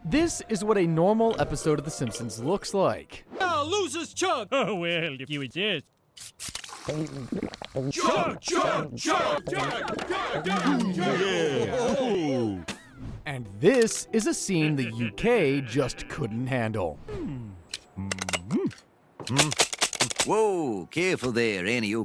This is what a normal episode of The Simpsons looks like. Now lose his chug! Oh, well, if you insist. Chug, chug, chug, chug, Yeah. And this is a scene the UK just couldn't handle. Whoa, careful there, Annie.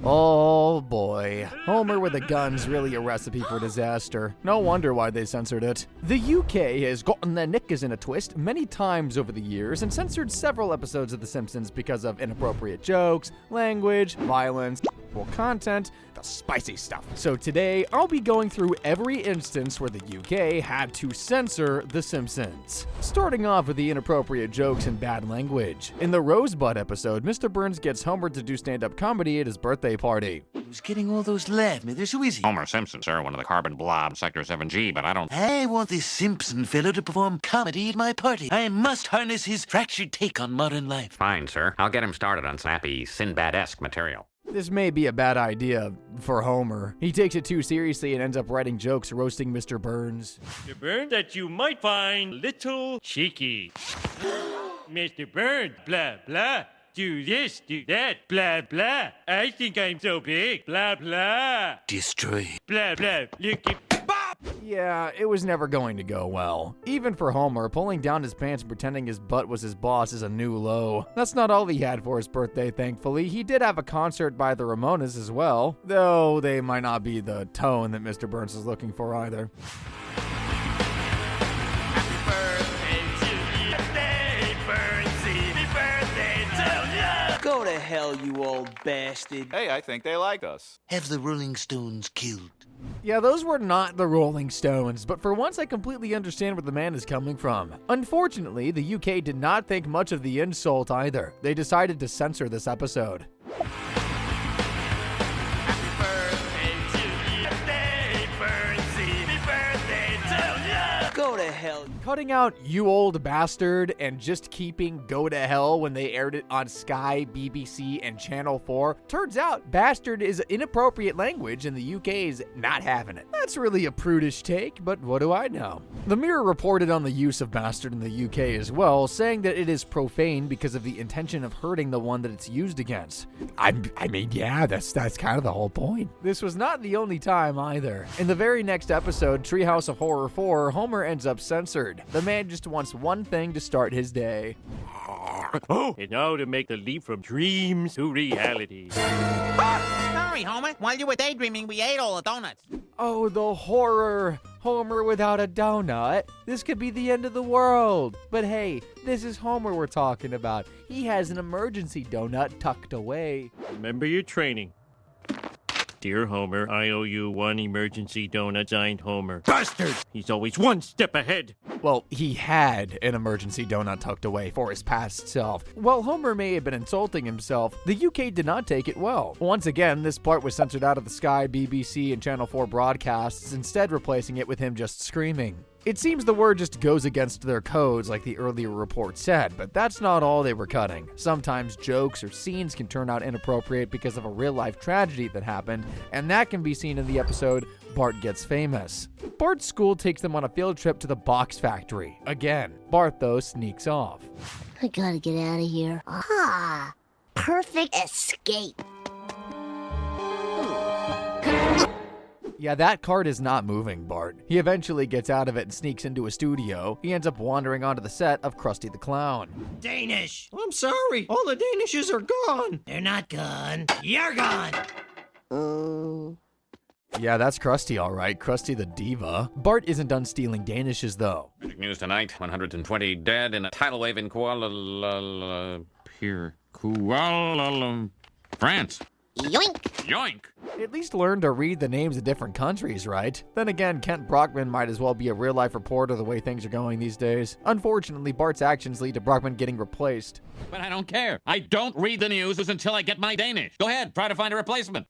Oh boy, Homer with a gun's really a recipe for disaster. No wonder why they censored it. The UK has gotten their knickers in a twist many times over the years and censored several episodes of The Simpsons because of inappropriate jokes, language, violence, content, the spicy stuff. So today, I'll be going through every instance where the UK had to censor The Simpsons. Starting off with the inappropriate jokes and bad language. In the Rosebud episode, Mr. Burns gets Homer to do stand-up comedy at his birthday party. Who's getting all those laughs, Mithers? Who is he? Homer Simpson, sir, one of the carbon blob, Sector 7G, but I want this Simpson fellow to perform comedy at my party. I must harness his fractured take on modern life. Fine, sir. I'll get him started on snappy, Sinbad-esque material. This may be a bad idea for Homer. He takes it too seriously and ends up writing jokes roasting Mr. Burns. Mr. Burns, that you might find little cheeky. Mr. Burns, blah, blah. Do this, do that, blah, blah. I think I'm so big, blah, blah. Destroy. Blah, blah. Look at... Yeah, it was never going to go well. Even for Homer, pulling down his pants and pretending his butt was his boss is a new low. That's not all he had for his birthday, thankfully. He did have a concert by the Ramones as well, though they might not be the tone that Mr. Burns is looking for either. Go to hell, you old bastard. Hey, I think they like us. Have the Rolling Stones killed. Yeah, those were not the Rolling Stones, but for once I completely understand where the man is coming from. Unfortunately, the UK did not think much of the insult either. They decided to censor this episode. Go to hell. Cutting out "you old bastard" and just keeping "go to hell" when they aired it on Sky, BBC, and Channel 4. Turns out bastard is inappropriate language and the UK is not having it. That's really a prudish take, but what do I know? The Mirror reported on the use of bastard in the UK as well, saying that it is profane because of the intention of hurting the one that it's used against. I mean, yeah, that's kind of the whole point. This was not the only time either. In the very next episode, Treehouse of Horror 4, Homer ends up censored. The man just wants one thing to start his day. And now to make the leap from dreams to reality. Sorry, Homer. While you were daydreaming, we ate all the donuts. Oh, the horror! Homer without a donut? This could be the end of the world. But hey, this is Homer we're talking about. He has an emergency donut tucked away. Remember your training. Dear Homer, I owe you one emergency donut, signed Homer. Bastard! He's always one step ahead. Well, he had an emergency donut tucked away for his past self. While Homer may have been insulting himself, the UK did not take it well. Once again, this part was censored out of the Sky, BBC, and Channel 4 broadcasts, instead replacing it with him just screaming. It seems the word just goes against their codes like the earlier report said, but that's not all they were cutting. Sometimes jokes or scenes can turn out inappropriate because of a real-life tragedy that happened, and that can be seen in the episode Bart Gets Famous. Bart's school takes them on a field trip to the box factory. Again, Bart, though, sneaks off. I gotta get out of here. Ah, perfect escape. Yeah, that cart is not moving, Bart. He eventually gets out of it and sneaks into a studio. He ends up wandering onto the set of Krusty the Clown. Danish. I'm sorry, all the Danishes are gone. They're not gone. You're gone. Yeah, that's Krusty, all right. Krusty the Diva. Bart isn't done stealing Danishes, though. Big news tonight, 120 dead in a tidal wave in Kuala France. Yoink! Yoink! At least learn to read the names of different countries, right? Then again, Kent Brockman might as well be a real-life reporter the way things are going these days. Unfortunately, Bart's actions lead to Brockman getting replaced. But I don't care. I don't read the news until I get my Danish. Go ahead, try to find a replacement.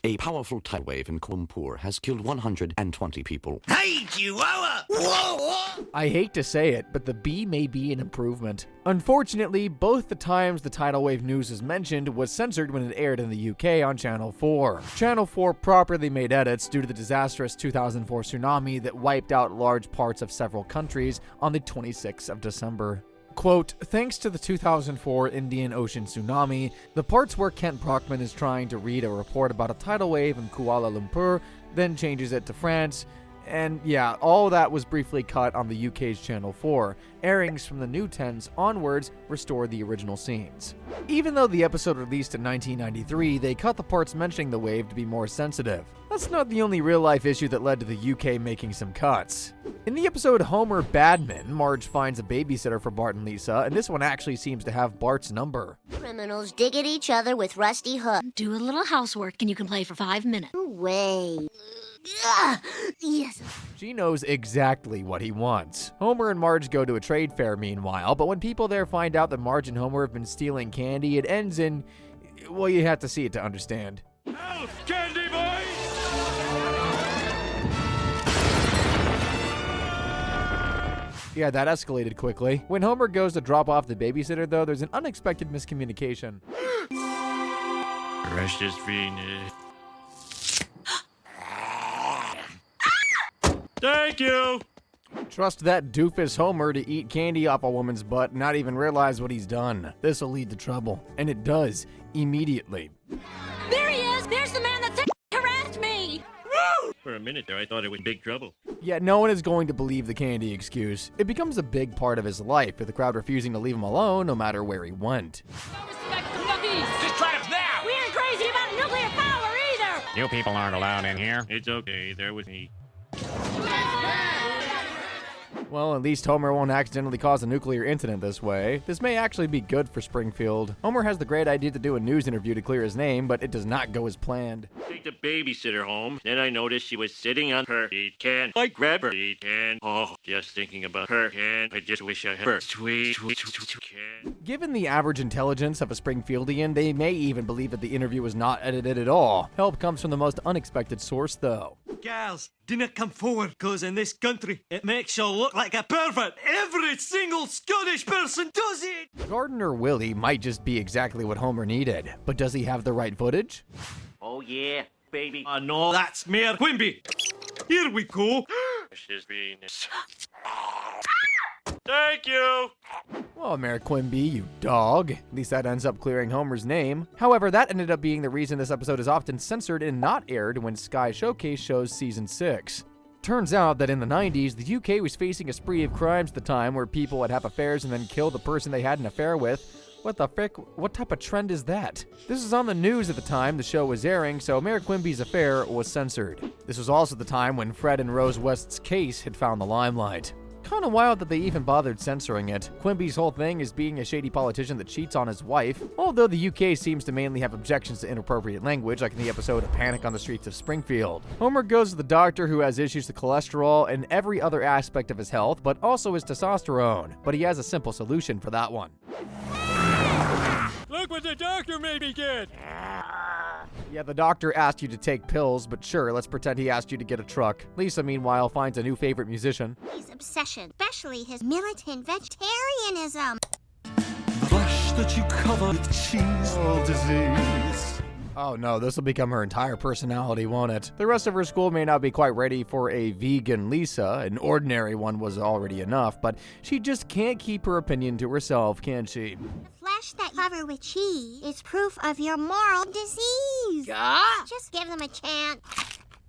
A powerful tidal wave in Kuala Lumpur has killed 120 people. Hey, Chihuahua! Whoa! I hate to say it, but the B may be an improvement. Unfortunately, both the times the tidal wave news is mentioned was censored when it aired in the UK on Channel 4. Channel 4 properly made edits due to the disastrous 2004 tsunami that wiped out large parts of several countries on the 26th of December. Quote, thanks to the 2004 Indian Ocean tsunami, the parts where Kent Brockman is trying to read a report about a tidal wave in Kuala Lumpur, then changes it to France, and yeah, all that was briefly cut on the UK's Channel 4. Airings from the new 10s onwards restored the original scenes. Even though the episode released in 1993, they cut the parts mentioning the wave to be more sensitive. That's not the only real-life issue that led to the UK making some cuts. In the episode Homer Badman, Marge finds a babysitter for Bart and Lisa, and this one actually seems to have Bart's number. Criminals dig at each other with rusty hooks. Do a little housework and you can play for 5 minutes. No way. Ugh. Yes. She knows exactly what he wants. Homer and Marge go to a trade fair meanwhile, but when people there find out that Marge and Homer have been stealing candy, it ends in, well, you have to see it to understand. Out, candy boy! Yeah, that escalated quickly. When Homer goes to drop off the babysitter, though, there's an unexpected miscommunication. Precious Venus. Thank you! Trust that doofus Homer to eat candy off a woman's butt and not even realize what he's done. This'll lead to trouble. And it does. Immediately. There he is! There's the man that harassed me! For a minute there, I thought it was big trouble. Yet no one is going to believe the candy excuse. It becomes a big part of his life, with the crowd refusing to leave him alone no matter where he went. Just try to now! We aren't crazy about nuclear power either! You people aren't allowed in here. It's okay, there was me. Well, at least Homer won't accidentally cause a nuclear incident this way. This may actually be good for Springfield. Homer has the great idea to do a news interview to clear his name, but it does not go as planned. Take the babysitter home. Then I noticed she was sitting on her feet can. I grabbed her feet can. Oh, just thinking about her can. I just wish I had her sweet can. Given the average intelligence of a Springfieldian, they may even believe that the interview was not edited at all. Help comes from the most unexpected source, though. Gals, dinna come forward, cause in this country, it makes you look like a pervert. Every single Scottish person does it! Gardener Willie might just be exactly what Homer needed, but does he have the right footage? Oh yeah, baby. No, that's Mayor Quimby. Here we go. Precious Venus. Thank you! Well, Mayor Quimby, you dog. At least that ends up clearing Homer's name. However, that ended up being the reason this episode is often censored and not aired when Sky Showcase shows Season 6. Turns out that in the 90s, the UK was facing a spree of crimes at the time where people would have affairs and then kill the person they had an affair with. What the frick? What type of trend is that? This was on the news at the time the show was airing, so Mayor Quimby's affair was censored. This was also the time when Fred and Rose West's case had found the limelight. Kinda wild that they even bothered censoring it. Quimby's whole thing is being a shady politician that cheats on his wife, although the UK seems to mainly have objections to inappropriate language, like in the episode A Panic on the Streets of Springfield. Homer goes to the doctor who has issues with cholesterol and every other aspect of his health, but also his testosterone. But he has a simple solution for that one. Look what the doctor made me get! Yeah, the doctor asked you to take pills, but sure, let's pretend he asked you to get a truck. Lisa, meanwhile, finds a new favorite musician. His obsession, especially his militant vegetarianism. Flesh that you cover with cheese or disease. Oh no, this will become her entire personality, won't it? The rest of her school may not be quite ready for a vegan Lisa. An ordinary one was already enough, but she just can't keep her opinion to herself, can she? The flesh that you cover with cheese is proof of your moral disease. Just give them a chance.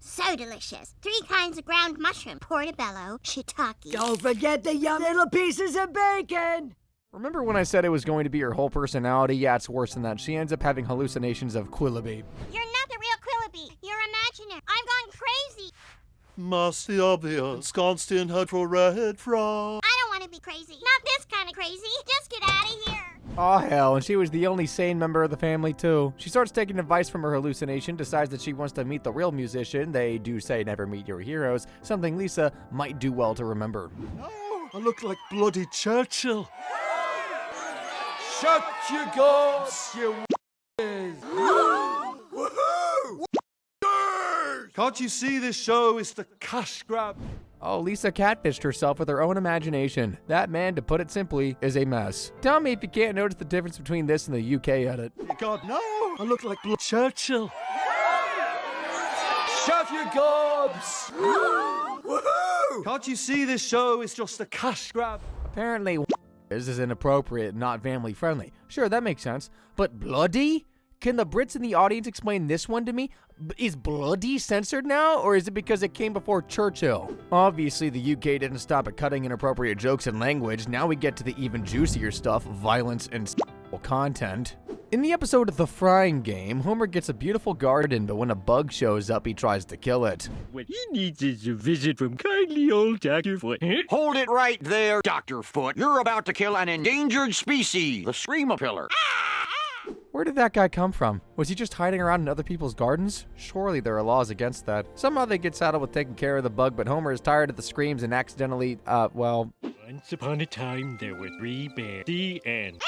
So delicious. 3 kinds of ground mushroom, portobello, shiitake. Don't forget the yum little pieces of bacon! Remember when I said it was going to be her whole personality? Yeah, it's worse than that. She ends up having hallucinations of Quillaby. You're not the real Quillaby. You're imaginary. I'm going crazy. Must the obvious constant hunt for red frog. I don't want to be crazy. Not this kind of crazy. Just get out of here. Oh hell, and she was the only sane member of the family too. She starts taking advice from her hallucination, decides that she wants to meet the real musician. They do say never meet your heroes, something Lisa might do well to remember. Oh, I look like bloody Churchill. Shut your goals, you Can't you see this show is the cash grab? Oh, Lisa catfished herself with her own imagination. That man, to put it simply, is a mess. Tell me if you can't notice the difference between this and the UK edit. God, no! I look like Churchill. Shut your gobs! Woohoo! Can't you see this show is just a cash grab? Apparently, this is inappropriate and not family friendly. Sure, that makes sense. But bloody? Can the Brits in the audience explain this one to me? Is bloody censored now, or is it because it came before Churchill? Obviously, the UK didn't stop at cutting inappropriate jokes and language. Now we get to the even juicier stuff, violence and content. In the episode of The Frying Game, Homer gets a beautiful garden, but when a bug shows up, he tries to kill it. What he needs is a visit from kindly old Dr. Foot. Hold it right there, Dr. Foot. You're about to kill an endangered species, the screamapillar. Where did that guy come from? Was he just hiding around in other people's gardens? Surely there are laws against that. Somehow they get saddled with taking care of the bug, but Homer is tired of the screams and accidentally, Once upon a time, there were 3 bears. The end.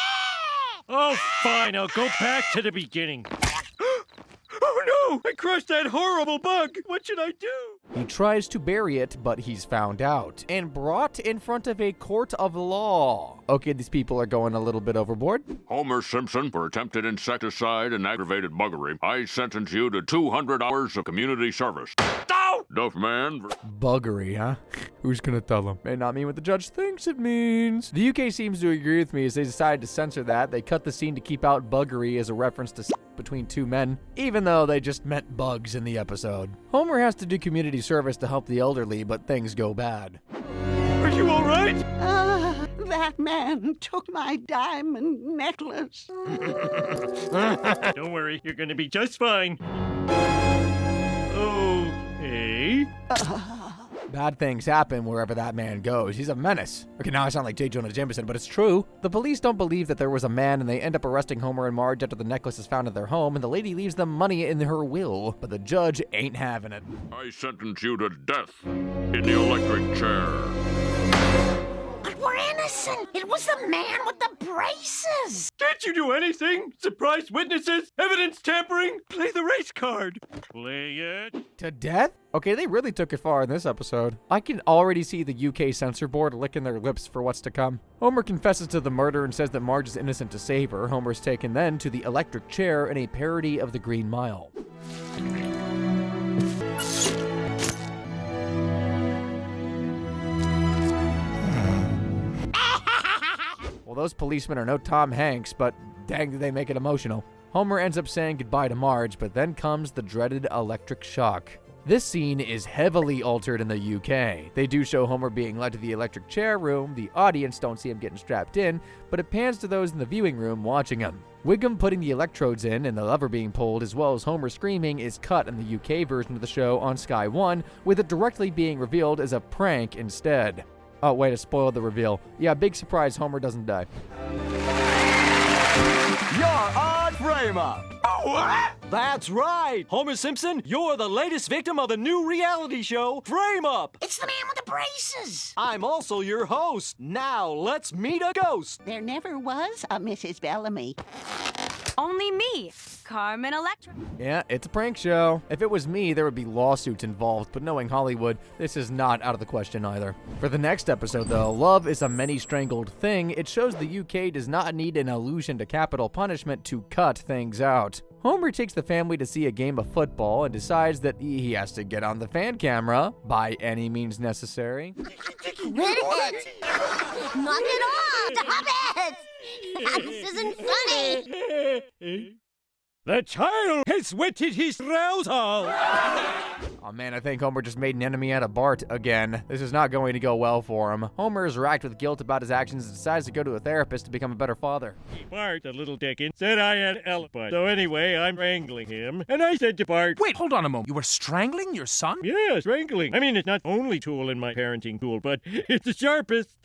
Oh, fine, I'll go back to the beginning. Oh no! I crushed that horrible bug! What should I do? He tries to bury it, but he's found out and brought in front of a court of law. Okay, these people are going a little bit overboard. Homer Simpson, for attempted insecticide and aggravated buggery, I sentence you to 200 hours of community service. No! Duff man. Buggery, huh? Who's gonna tell him? May not mean what the judge thinks it means. The UK seems to agree with me as they decide to censor that. They cut the scene to keep out buggery as a reference to between 2 men, even though they just meant bugs in the episode. Homer has to do community service to help the elderly, but things go bad. Are you all right? That man took my diamond necklace. Don't worry, you're gonna be just fine. Okay. Bad things happen wherever that man goes. He's a menace. Okay, now I sound like J. Jonah Jameson, but it's true. The police don't believe that there was a man, and they end up arresting Homer and Marge after the necklace is found in their home, and the lady leaves them money in her will, but the judge ain't having it. I sentence you to death in the electric chair. But we're innocent. It was the man with the braces. Can't you do anything? Surprise witnesses? Evidence tampering? Play the race card. Play it. To death? Okay, they really took it far in this episode. I can already see the UK censor board licking their lips for what's to come. Homer confesses to the murder and says that Marge is innocent to save her. Homer's taken then to the electric chair in a parody of the Green Mile. Well, those policemen are no Tom Hanks, but dang did they make it emotional. Homer ends up saying goodbye to Marge, but then comes the dreaded electric shock. This scene is heavily altered in the UK. They do show Homer being led to the electric chair room. The audience don't see him getting strapped in, but it pans to those in the viewing room watching him. Wiggum putting the electrodes in and the lever being pulled, as well as Homer screaming, is cut in the UK version of the show on Sky 1, with it directly being revealed as a prank instead. Oh, way to spoil the reveal. Yeah, big surprise, Homer doesn't die. You're on Frame Up. What? That's right. Homer Simpson, you're the latest victim of the new reality show, Frame Up. It's the man with the braces. I'm also your host. Now let's meet a ghost. There never was a Mrs. Bellamy. Only me, Carmen Electra. Yeah, it's a prank show. If it was me, there would be lawsuits involved, but knowing Hollywood, this is not out of the question either. For the next episode, though, Love is a Many-Strangled Thing. It shows the UK does not need an allusion to capital punishment to cut things out. Homer takes the family to see a game of football and decides that he has to get on the fan camera by any means necessary. Quit it! Knock it off! Stop it! This isn't funny! The child has wetted his arousal. Oh man, I think Homer just made an enemy out of Bart again. This is not going to go well for him. Homer is racked with guilt about his actions and decides to go to a therapist to become a better father. Bart, the little dickin, said I had elephant. So anyway, I'm wrangling him. And I said to Bart... Wait, hold on a moment. You were strangling your son? Yeah, strangling. I mean, it's not the only tool in my parenting tool, but it's the sharpest.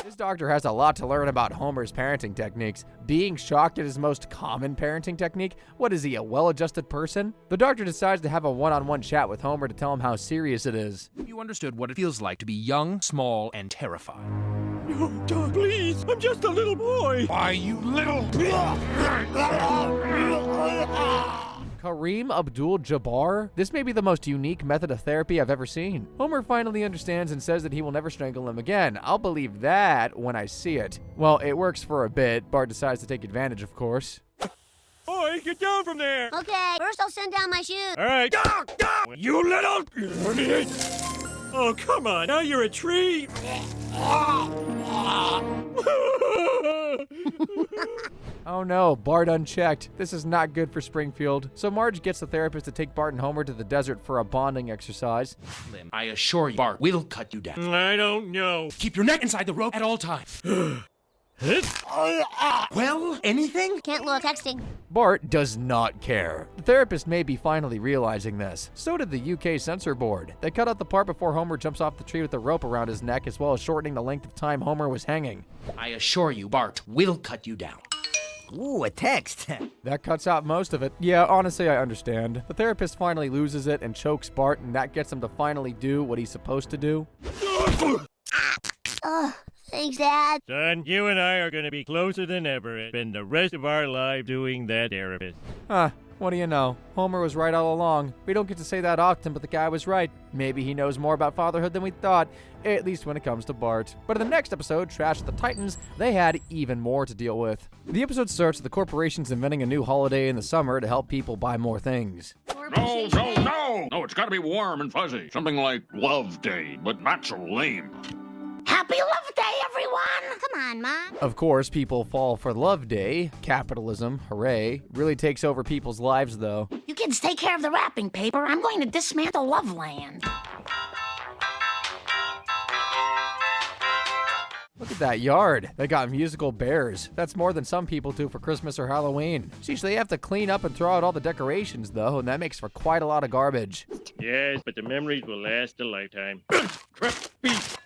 This doctor has a lot to learn about Homer's parenting techniques. Being shocked at his most common parenting technique? What is he, a well-adjusted person? The doctor decides to have a one-on-one chat with Homer to tell him how serious it is. You understood what it feels like to be young, small, and terrified. No, Doc, please. I'm just a little boy. Why, you little... Kareem Abdul-Jabbar? This may be the most unique method of therapy I've ever seen. Homer finally understands and says that he will never strangle him again. I'll believe that when I see it. Well, it works for a bit. Bart decides to take advantage, of course. Oi, get down from there! Okay, first I'll send down my shoes. All right. You little... Oh, come on. Now you're a tree. Oh no, Bart unchecked. This is not good for Springfield. So Marge gets the therapist to take Bart and Homer to the desert for a bonding exercise. I assure you, Bart will cut you down. I don't know. Keep your neck inside the rope at all times. Well, anything? Can't look, texting. Bart does not care. The therapist may be finally realizing this. So did the UK censor board. They cut out the part before Homer jumps off the tree with a rope around his neck, as well as shortening the length of time Homer was hanging. I assure you, Bart will cut you down. Ooh, a text. That cuts out most of it. Yeah, honestly, I understand. The therapist finally loses it and chokes Bart, and that gets him to finally do what he's supposed to do. Thanks, Dad. Son, you and I are going to be closer than ever and spend the rest of our life doing that therapist. Huh. What do you know? Homer was right all along. We don't get to say that often, but the guy was right. Maybe he knows more about fatherhood than we thought, at least when it comes to Bart. But in the next episode, Trash with the Titans, they had even more to deal with. The episode starts with the corporations inventing a new holiday in the summer to help people buy more things. No, no, no! No, it's gotta be warm and fuzzy. Something like Love Day, but not so lame. Happy Love Day, everyone! Come on, Mom. Of course, people fall for Love Day. Capitalism, hooray. Really takes over people's lives, though. You kids take care of the wrapping paper. I'm going to dismantle Loveland. Look at that yard. They got musical bears. That's more than some people do for Christmas or Halloween. Sheesh, they have to clean up and throw out all the decorations, though, and that makes for quite a lot of garbage. Yes, but the memories will last a lifetime.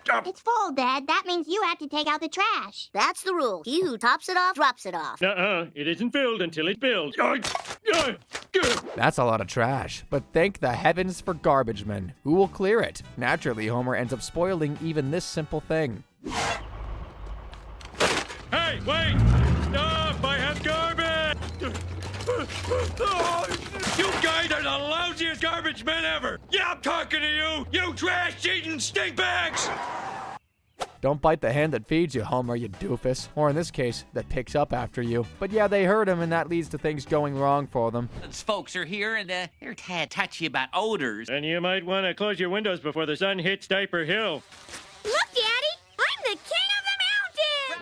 It's full, Dad. That means you have to take out the trash. That's the rule. He who tops it off, drops it off. It isn't filled until it's filled. That's a lot of trash. But thank the heavens for garbage men. Who will clear it? Naturally, Homer ends up spoiling even this simple thing. Hey, wait! Stop! I have garbage! You guys are the lousiest garbage men ever! Yeah, I'm talking to you! You trash-eating stinkbags! Don't bite the hand that feeds you, Homer, you doofus. Or in this case, that picks up after you. But yeah, they hurt him, and that leads to things going wrong for them. Those folks are here, and they're touchy about odors. And you might want to close your windows before the sun hits Diaper Hill. Look, Daddy! I'm the king of the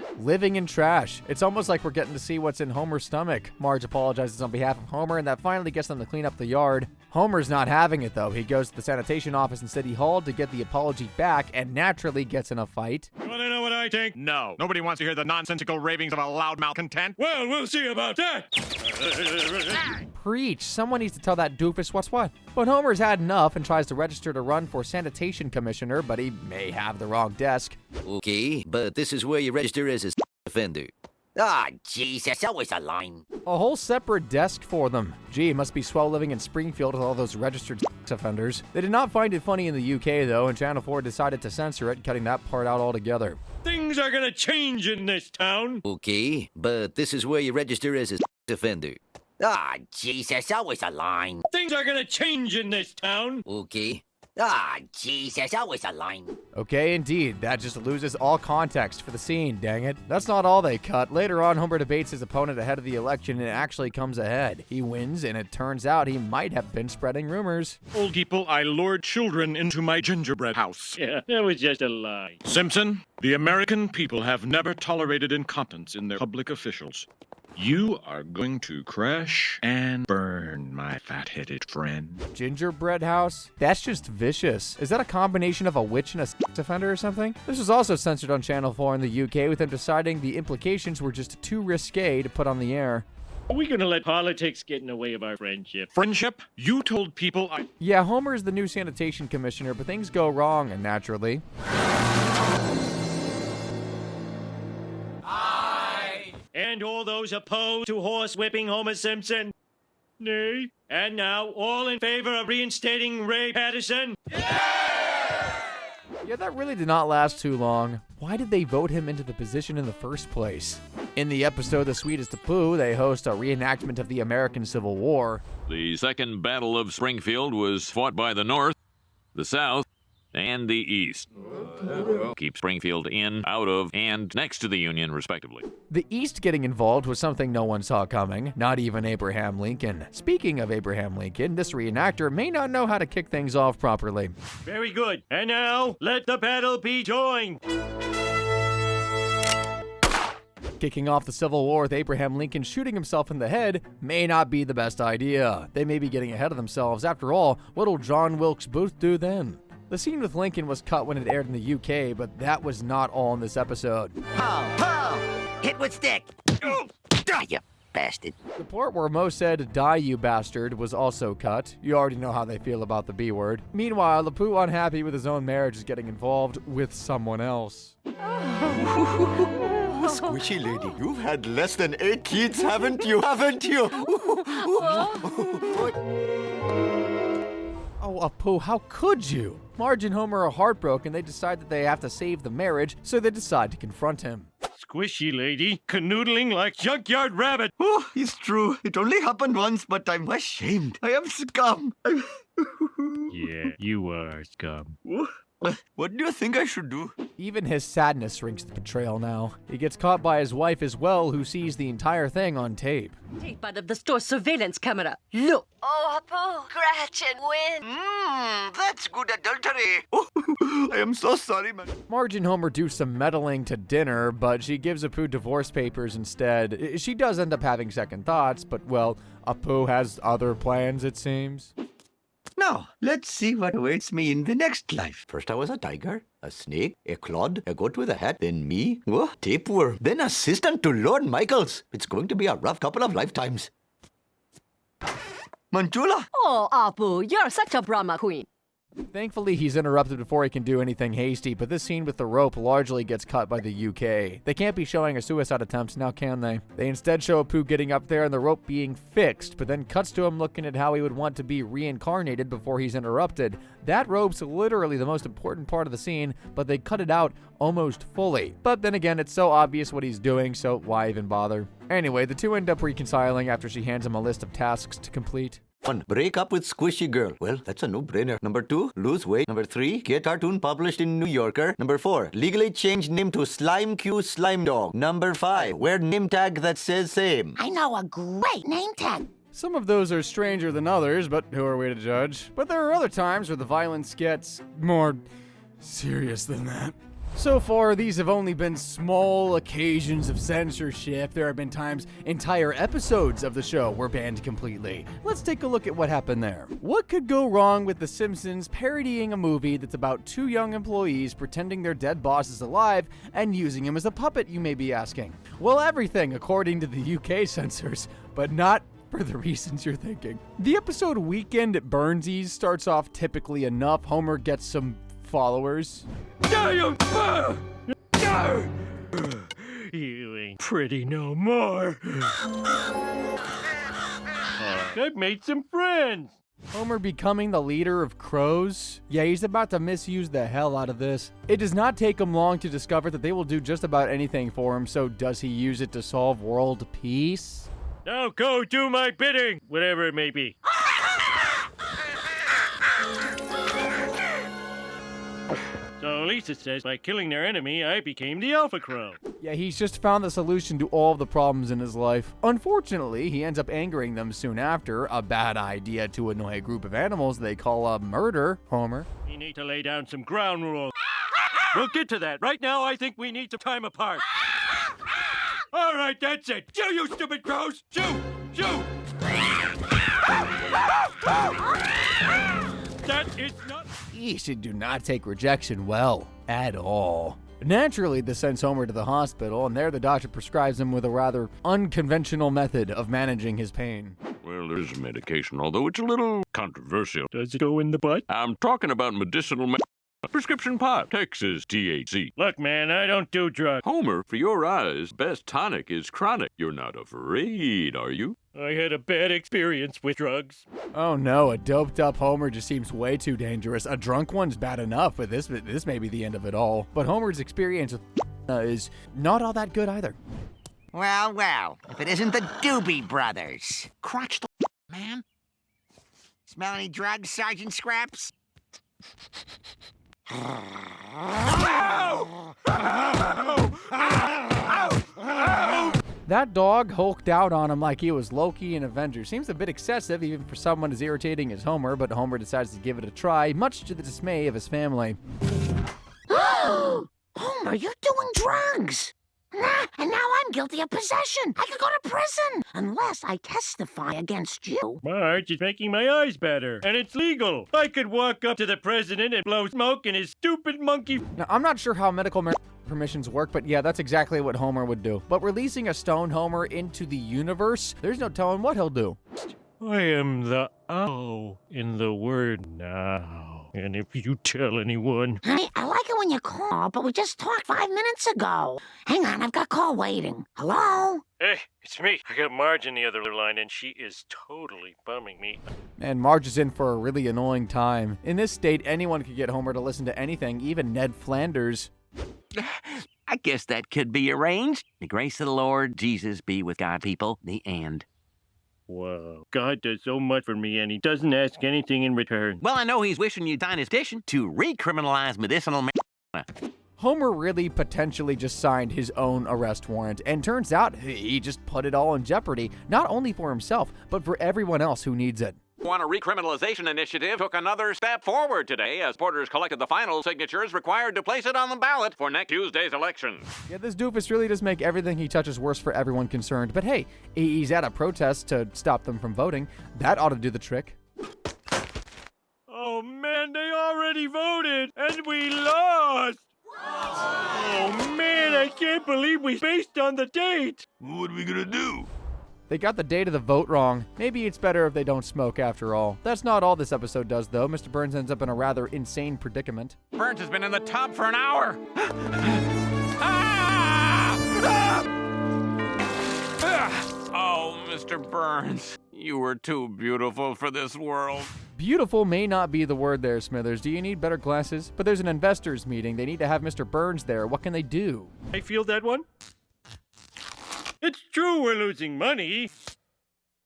mountain! Living in trash. It's almost like we're getting to see what's in Homer's stomach. Marge apologizes on behalf of Homer, and that finally gets them to clean up the yard. Homer's not having it, though. He goes to the sanitation office in City Hall to get the apology back, and naturally gets in a fight. You want to know what I think? No. Nobody wants to hear the nonsensical ravings of a loud malcontent. Well, we'll see about that. Preach. Someone needs to tell that doofus what's what. But Homer's had enough and tries to register to run for sanitation commissioner, but he may have the wrong desk. Okay, but this is where you register as a offender. Ah, jeez, there's always a line. A whole separate desk for them. Gee, it must be swell living in Springfield with all those registered offenders. They did not find it funny in the UK, though, and Channel 4 decided to censor it, cutting that part out altogether. Things are gonna change in this town. Okay, but this is where you register as a offender. Ah, jeez, there's always a line. Things are gonna change in this town. Okay. Ah, jeez, there's always a line. Okay, indeed. That just loses all context for the scene, dang it. That's not all they cut. Later on, Homer debates his opponent ahead of the election and actually comes ahead. He wins, and it turns out he might have been spreading rumors. Old people, I lured children into my gingerbread house. Yeah, that was just a lie. Simpson, the American people have never tolerated incompetence in their public officials. You are going to crash and burn, my fat-headed friend. Gingerbread house? That's just vicious. Is that a combination of a witch and a sex offender or something? This was also censored on Channel 4 in the UK, with them deciding the implications were just too risque to put on the air. Are we gonna let politics get in the way of our friendship? Friendship? You told people I... Yeah, Homer is the new sanitation commissioner, but things go wrong, and naturally. And all those opposed to horsewhipping Homer Simpson? Nay. And now, all in favor of reinstating Ray Patterson? Yeah, that really did not last too long. Why did they vote him into the position in the first place? In the episode The Sweetest Apu, they host a reenactment of the American Civil War. The Second Battle of Springfield was fought by the North, the South, and the East. Keep Springfield in, out of, and next to the Union, respectively. The East getting involved was something no one saw coming, not even Abraham Lincoln. Speaking of Abraham Lincoln, this reenactor may not know how to kick things off properly. Very good. And now, let the battle be joined. Kicking off the Civil War with Abraham Lincoln shooting himself in the head may not be the best idea. They may be getting ahead of themselves. After all, what'll John Wilkes Booth do then? The scene with Lincoln was cut when it aired in the UK, but that was not all in this episode. Ho, ho! Hit with stick! Die, you bastard. The part where Mo said, "Die, you bastard," was also cut. You already know how they feel about the B word. Meanwhile, Apu, unhappy with his own marriage, is getting involved with someone else. Squishy lady, you've had less than 8 kids, haven't you? Haven't you? Oh, Apu, how could you? Marge and Homer are heartbroken. They decide that they have to save the marriage, so they decide to confront him. Squishy lady, canoodling like junkyard rabbit. Oh, it's true. It only happened once, but I'm ashamed. I am scum. Yeah, you are scum. What do you think I should do? Even his sadness rings the betrayal now. He gets caught by his wife as well, who sees the entire thing on tape. Tape out of the store surveillance camera. Look. Oh, Apu, Gretchen, win. That's good adultery. Oh, I am so sorry, man. Marge and Homer do some meddling to dinner, but she gives Apu divorce papers instead. She does end up having second thoughts, but, well, Apu has other plans, it seems. Now, let's see what awaits me in the next life. First I was a tiger, a snake, a clod, a goat with a hat, then me, tapeworm, then assistant to Lord Michaels. It's going to be a rough couple of lifetimes. Manchula! Oh, Apu, you're such a Brahma queen. Thankfully, he's interrupted before he can do anything hasty, but this scene with the rope largely gets cut by the UK. They can't be showing a suicide attempt, now can they? They instead show Apu getting up there and the rope being fixed, but then cuts to him looking at how he would want to be reincarnated before he's interrupted. That rope's literally the most important part of the scene, but they cut it out almost fully. But then again, it's so obvious what he's doing, so why even bother? Anyway, the two end up reconciling after she hands him a list of tasks to complete. 1. Break up with Squishy Girl. Well, that's a no-brainer. Number 2. Lose weight. Number 3. Get cartoon published in New Yorker. Number 4. Legally change name to Slime Q Slime Dog. Number 5. Wear name tag that says same. I know a great name tag. Some of those are stranger than others, but who are we to judge? But there are other times where the violence gets more serious than that. So far, these have only been small occasions of censorship. There have been times entire episodes of the show were banned completely. Let's take a look at what happened there. What could go wrong with The Simpsons parodying a movie that's about two young employees pretending their dead boss is alive and using him as a puppet, you may be asking? Well, everything, according to the UK censors, but not for the reasons you're thinking. The episode Weekend at Burnsies starts off typically enough. Homer gets some followers. You ain't pretty no more. I've made some friends. Homer becoming the leader of crows? Yeah, he's about to misuse the hell out of this. It does not take him long to discover that they will do just about anything for him, so does he use it to solve world peace? Now go do my bidding, whatever it may be. So Lisa says by killing their enemy, I became the Alpha Crow. Yeah, he's just found the solution to all of the problems in his life. Unfortunately, he ends up angering them soon after. A bad idea to annoy a group of animals they call a murder, Homer. We need to lay down some ground rules. We'll get to that. Right now, I think we need to time apart. All right, that's it. Shoo, you stupid crows! Shoo! Shoo! That is not... He do not take rejection well at all. Naturally, this sends Homer to the hospital, and there the doctor prescribes him with a rather unconventional method of managing his pain. Well, there is a medication, although it's a little controversial. Does it go in the butt? I'm talking about medicinal prescription pot, Texas THC. Look, man, I don't do drugs. Homer, for your eyes, best tonic is chronic. You're not afraid, are you? I had a bad experience with drugs. Oh no, a doped up Homer just seems way too dangerous. A drunk one's bad enough, but this may be the end of it all. But Homer's experience with is not all that good either. Well, well, if it isn't the Doobie Brothers. Crotch the man. Smell any drugs, Sergeant Scraps? That dog hulked out on him like he was Loki in Avengers. Seems a bit excessive even for someone as irritating as Homer, but Homer decides to give it a try, much to the dismay of his family. Homer, you're doing drugs. And now I'm guilty of possession. I could go to prison unless I testify against you. Marge is making my eyes better, and it's legal. I could walk up to the president and blow smoke in his stupid monkey. Now, I'm not sure how medical permissions work, but yeah, that's exactly what Homer would do. But releasing a stone Homer into the universe, there's no telling what he'll do. I am the O in the word now. And if you tell anyone... Honey, I like it when you call, but we just talked 5 minutes ago. Hang on, I've got call waiting. Hello? Hey, it's me. I got Marge in the other line, and she is totally bumming me. And Marge is in for a really annoying time. In this state, anyone could get Homer to listen to anything, even Ned Flanders. I guess that could be arranged. The grace of the Lord Jesus be with God, people. The end. Whoa. God does so much for me, and he doesn't ask anything in return. Well, I know he's wishing you'd sign his petition to recriminalize medicinal marijuana. Homer really potentially just signed his own arrest warrant, and turns out he just put it all in jeopardy, not only for himself, but for everyone else who needs it. One recriminalization initiative took another step forward today as porters collected the final signatures required to place it on the ballot for next Tuesday's election. Yeah, this doofus really does make everything he touches worse for everyone concerned. But hey, he's at a protest to stop them from voting. That ought to do the trick. Oh man, they already voted, and we lost! Oh man, I can't believe we spaced on the date! What are we gonna do? They got the date of the vote wrong. Maybe it's better if they don't smoke after all. That's not all this episode does, though. Mr. Burns ends up in a rather insane predicament. Burns has been in the tub for an hour. Oh, Mr. Burns, you were too beautiful for this world. Beautiful may not be the word there, Smithers. Do you need better glasses? But there's an investors meeting. They need to have Mr. Burns there. What can they do? I feel that one. It's true we're losing money,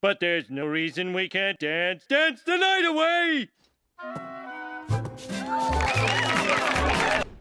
but there's no reason we can't dance the night away!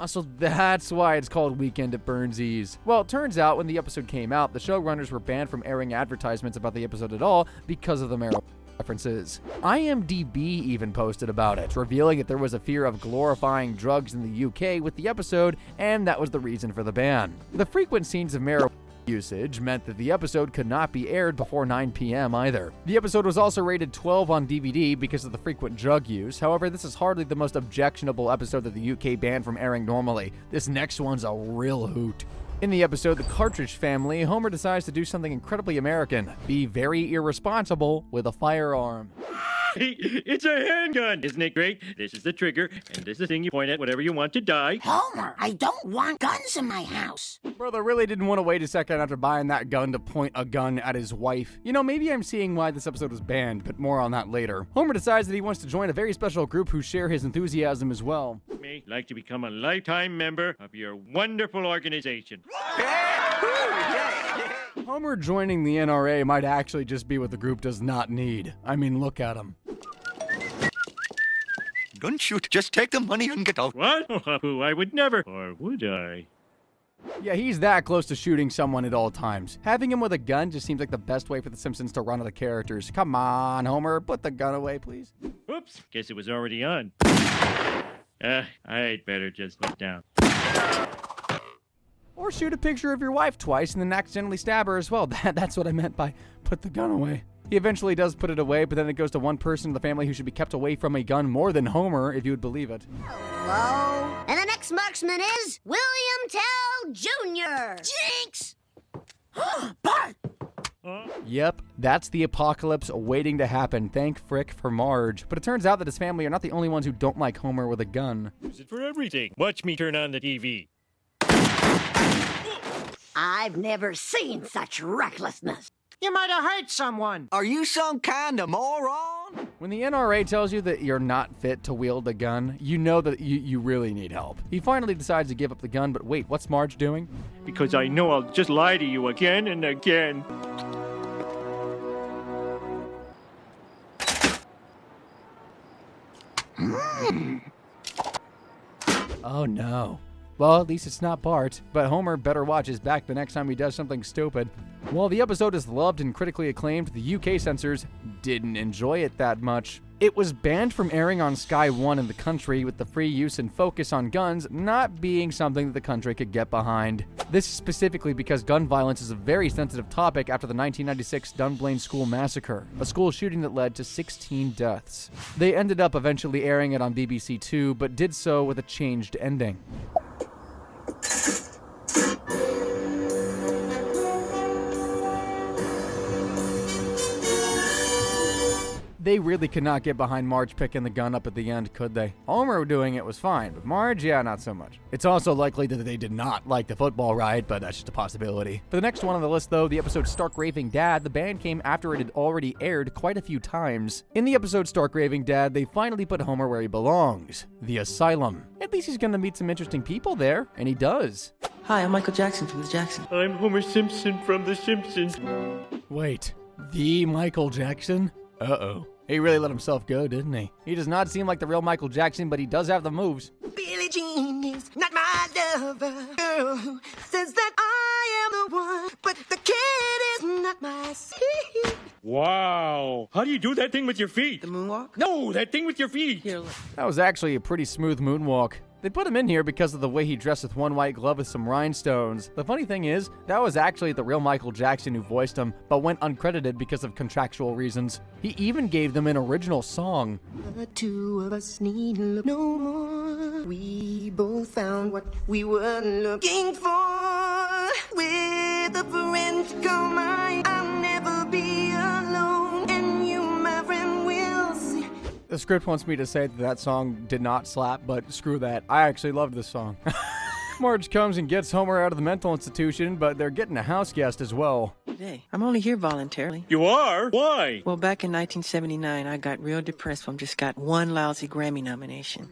So that's why it's called Weekend at Burnsies. Well, it turns out when the episode came out, the showrunners were banned from airing advertisements about the episode at all because of the marijuana references. IMDb even posted about it, revealing that there was a fear of glorifying drugs in the UK with the episode, and that was the reason for the ban. The frequent scenes of marijuana usage meant that the episode could not be aired before 9 p.m. either. The episode was also rated 12 on DVD because of the frequent drug use. However, this is hardly the most objectionable episode that the UK banned from airing normally. This next one's a real hoot. In the episode The Cartridge Family, Homer decides to do something incredibly American. Be very irresponsible with a firearm. It's a handgun! Isn't it great? This is the trigger, and this is the thing you point at whenever you want to die. Homer, I don't want guns in my house. Brother really didn't want to wait a second after buying that gun to point a gun at his wife. You know, maybe I'm seeing why this episode was banned, but more on that later. Homer decides that he wants to join a very special group who share his enthusiasm as well. May like to become a lifetime member of your wonderful organization. Homer joining the NRA might actually just be what the group does not need. I mean, look at him. Don't shoot. Just take the money and get out. What? Oh, I would never. Or would I? Yeah, he's that close to shooting someone at all times. Having him with a gun just seems like the best way for the Simpsons to run out of characters. Come on, Homer, put the gun away, please. Oops, guess it was already on. I'd better just look down. Or shoot a picture of your wife twice and then accidentally stab her as well. That's what I meant by put the gun away. He eventually does put it away, but then it goes to one person in the family who should be kept away from a gun more than Homer, if you would believe it. Hello? And the next marksman is William Tell Jr. Jinx! Bart! Yep, that's the apocalypse waiting to happen. Thank frick for Marge. But it turns out that his family are not the only ones who don't like Homer with a gun. Use it for everything. Watch me turn on the TV. I've never seen such recklessness. You might have hurt someone. Are you some kind of moron? When the NRA tells you that you're not fit to wield a gun, you know that you really need help. He finally decides to give up the gun, but wait, what's Marge doing? Because I know I'll just lie to you again and again. Oh no. Well, at least it's not Bart, but Homer better watch his back the next time he does something stupid. While the episode is loved and critically acclaimed, the UK censors didn't enjoy it that much. It was banned from airing on Sky 1 in the country, with the free use and focus on guns not being something that the country could get behind. This specifically because gun violence is a very sensitive topic after the 1996 Dunblane School Massacre, a school shooting that led to 16 deaths. They ended up eventually airing it on BBC Two, but did so with a changed ending. They really could not get behind Marge picking the gun up at the end, could they? Homer doing it was fine, but Marge, yeah, not so much. It's also likely that they did not like the football ride, but that's just a possibility. For the next one on the list, though, the episode Stark Raving Dad, the band came after it had already aired quite a few times. In the episode Stark Raving Dad, they finally put Homer where he belongs, the asylum. At least he's gonna meet some interesting people there, and he does. Hi, I'm Michael Jackson from The Jackson. I'm Homer Simpson from The Simpsons. Wait, the Michael Jackson? Uh-oh. He really let himself go, didn't he? He does not seem like the real Michael Jackson, but he does have the moves. Billie Jean is not my lover. Girl who says that I am the one, but the kid is not my seed. Wow. How do you do that thing with your feet? The moonwalk? No, that thing with your feet. Here, look. That was actually a pretty smooth moonwalk. They put him in here because of the way he dressed with one white glove with some rhinestones. The funny thing is, that was actually the real Michael Jackson who voiced him, but went uncredited because of contractual reasons. He even gave them an original song. The two of us need look no more. We both found what we were looking for. With a friend to call mine, I'll never be alone. And you, my friend, will see. The script wants me to say that song did not slap, but screw that. I actually loved this song. Marge comes and gets Homer out of the mental institution, but they're getting a house guest as well. Hey, I'm only here voluntarily. You are? Why? Well, back in 1979, I got real depressed from just got one lousy Grammy nomination.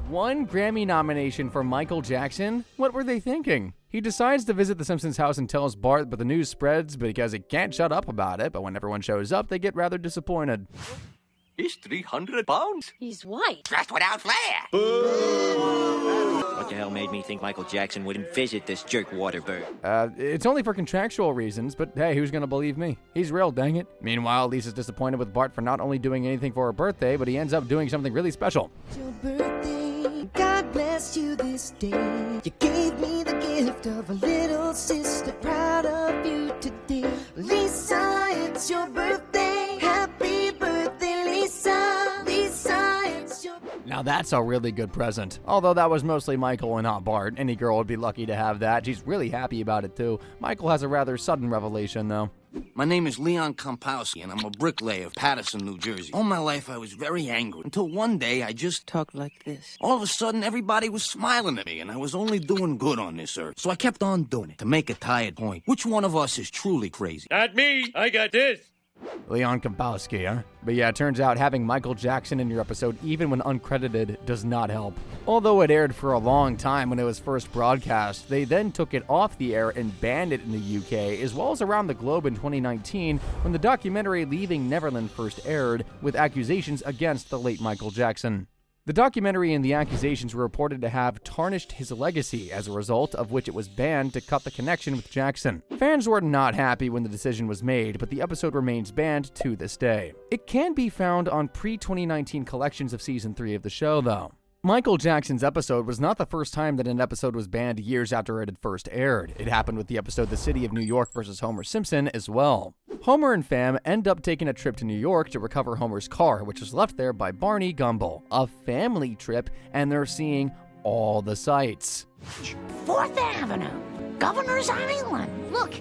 One Grammy nomination for Michael Jackson? What were they thinking? He decides to visit the Simpsons house and tells Bart, but the news spreads because he can't shut up about it, but when everyone shows up, they get rather disappointed. He's 300 pounds. He's white. Dressed without flair. What the hell made me think Michael Jackson wouldn't visit this jerk Waterbird? It's only for contractual reasons, but hey, who's gonna believe me? He's real, dang it. Meanwhile, Lisa's disappointed with Bart for not only doing anything for her birthday, but he ends up doing something really special. It's your birthday. God bless you this day. You gave me the gift of a little sister. Proud of you today. Lisa, it's your birthday. Happy birthday, Lisa. Lisa, it's your birthday. Now that's a really good present. Although that was mostly Michael and not Bart. Any girl would be lucky to have that. She's really happy about it too. Michael has a rather sudden revelation though. My name is Leon Kompowski, and I'm a bricklayer of Paterson, New Jersey. All my life, I was very angry, until one day I just talked like this. All of a sudden, everybody was smiling at me, and I was only doing good on this earth. So I kept on doing it, to make a tired point. Which one of us is truly crazy? Not me. I got this. Leon Kompowski, huh? But yeah, it turns out having Michael Jackson in your episode, even when uncredited, does not help. Although it aired for a long time when it was first broadcast, they then took it off the air and banned it in the UK, as well as around the globe in 2019, when the documentary Leaving Neverland first aired, with accusations against the late Michael Jackson. The documentary and the accusations were reported to have tarnished his legacy, as a result of which it was banned to cut the connection with Jackson. Fans were not happy when the decision was made, but the episode remains banned to this day. It can be found on pre-2019 collections of Season 3 of the show, though. Michael Jackson's episode was not the first time that an episode was banned years after it had first aired. It happened with the episode The City of New York vs. Homer Simpson as well. Homer and fam end up taking a trip to New York to recover Homer's car, which was left there by Barney Gumble. A family trip, and they're seeing all the sights. 4th Avenue, Governor's Island. Look,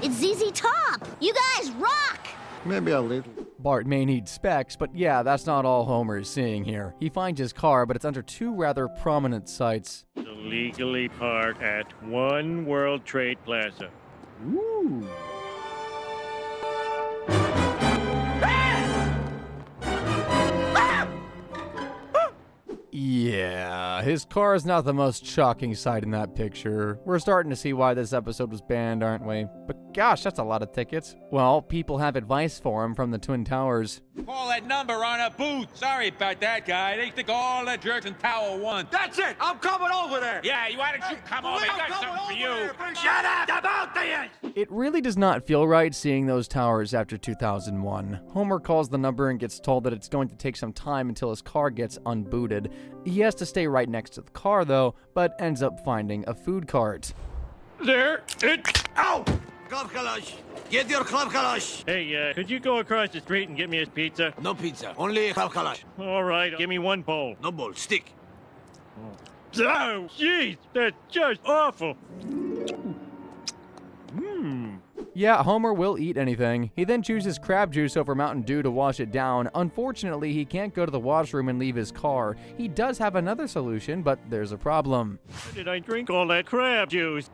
it's ZZ Top. You guys rock. Maybe a little. Bart may need specs, but yeah, that's not all Homer is seeing here. He finds his car, but it's under two rather prominent sites. Illegally parked at One World Trade Plaza. Ooh. Yeah, his car is not the most shocking sight in that picture. We're starting to see why this episode was banned, aren't we? But gosh, that's a lot of tickets. Well, people have advice for him from the Twin Towers. Call that number on a booth. Sorry about that, guy. They think all the jerks in Tower 1. That's it! I'm coming over there! Yeah, why don't you come over? I got something for you. Shut up! About the It really does not feel right seeing those towers after 2001. Homer calls the number and gets told that it's going to take some time until his car gets unbooted. He has to stay right next to the car, though, but ends up finding a food cart. There it... Ow! Club kalash! Get your club kalash! Hey, could you go across the street and get me a pizza? No pizza, only club kalash. All right, give me one bowl. No bowl, stick. Oh, jeez, that's just awful. Yeah, Homer will eat anything. He then chooses crab juice over Mountain Dew to wash it down. Unfortunately, he can't go to the washroom and leave his car. He does have another solution, but there's a problem. Why did I drink all that crab juice?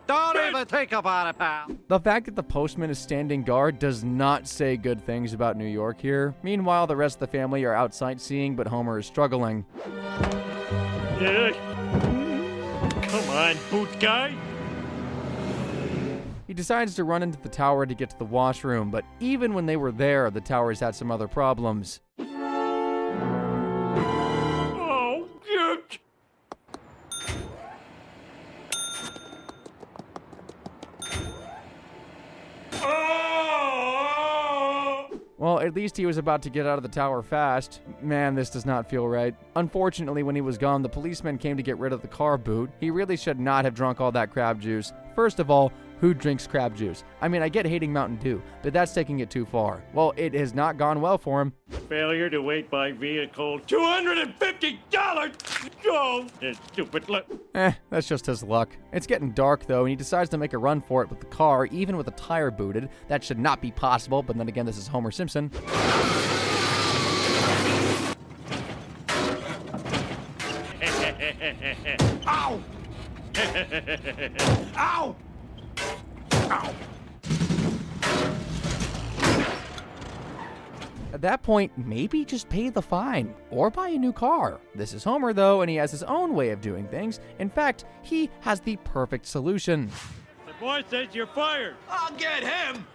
Don't even think about it, pal. The fact that the postman is standing guard does not say good things about New York here. Meanwhile, the rest of the family are out sightseeing, but Homer is struggling. Come on, boot guy. He decides to run into the tower to get to the washroom, but even when they were there, the towers had some other problems. Oh, shit. Well, at least he was about to get out of the tower fast. Man, this does not feel right. Unfortunately, when he was gone, the policeman came to get rid of the car boot. He really should not have drunk all that crab juice. First of all, who drinks crab juice? I mean, I get hating Mountain Dew, but that's taking it too far. Well, it has not gone well for him. Failure to wait by vehicle. $250! Oh, that stupid luck. That's just his luck. It's getting dark, though, and he decides to make a run for it with the car, even with the tire booted. That should not be possible, but then again, this is Homer Simpson. Ow! Ow! Ow! At that point, maybe just pay the fine or buy a new car. This is Homer, though, and he has his own way of doing things. In fact, he has the perfect solution. The boss says you're fired. I'll get him!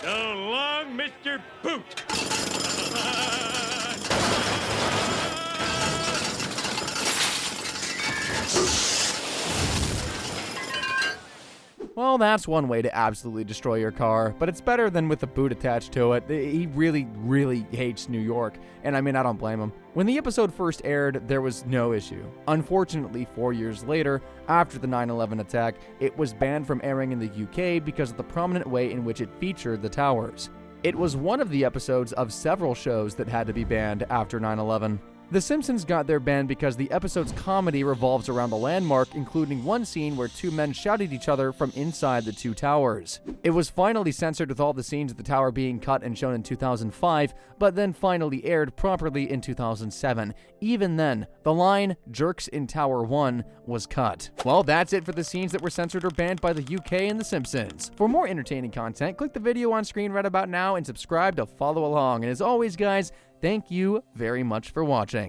So long, Mr. Boot. Well, that's one way to absolutely destroy your car, but it's better than with the boot attached to it. He really, really hates New York, and I mean, I don't blame him. When the episode first aired, there was no issue. Unfortunately, 4 years later, after the 9/11 attack, it was banned from airing in the UK because of the prominent way in which it featured the towers. It was one of the episodes of several shows that had to be banned after 9/11. The Simpsons got their ban because the episode's comedy revolves around the landmark, including one scene where two men shout at each other from inside the two towers. It was finally censored with all the scenes of the tower being cut and shown in 2005, but then finally aired properly in 2007. Even then, the line, "Jerks in Tower 1, was cut. Well, that's it for the scenes that were censored or banned by the UK and The Simpsons. For more entertaining content, click the video on screen right about now and subscribe to follow along. And as always, guys, thank you very much for watching.